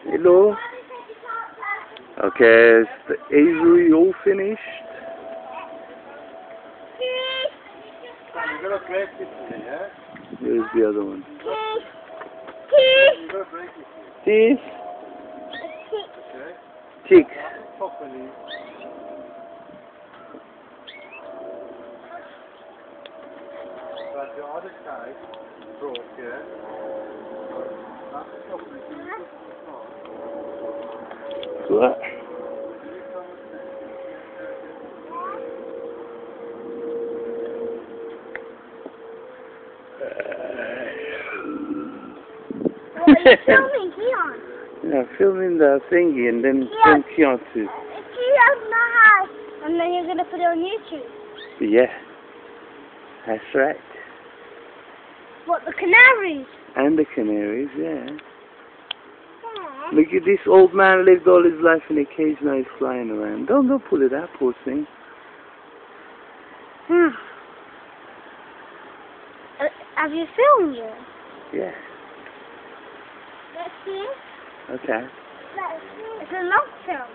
Hello. Okay, is the aviary all finished? You've got to break it here, yeah? Here's the other one. You've got to break it here. This? Okay? Chicks. Properly. But the other side broke, yeah? That's properly. What? What are you filming, Keon? Yeah, filming the thingy and then Keon. Keon too. Keon's my house, and then you're going to put it on YouTube. Yeah, that's right. What, the canaries? And the canaries, yeah. Yeah. Look at this old man lived all his life in a cage, now he's flying around. Don't pull it out, poor thing. Have you filmed it? Yeah. Let's see. Okay. Let's see. It's a long film.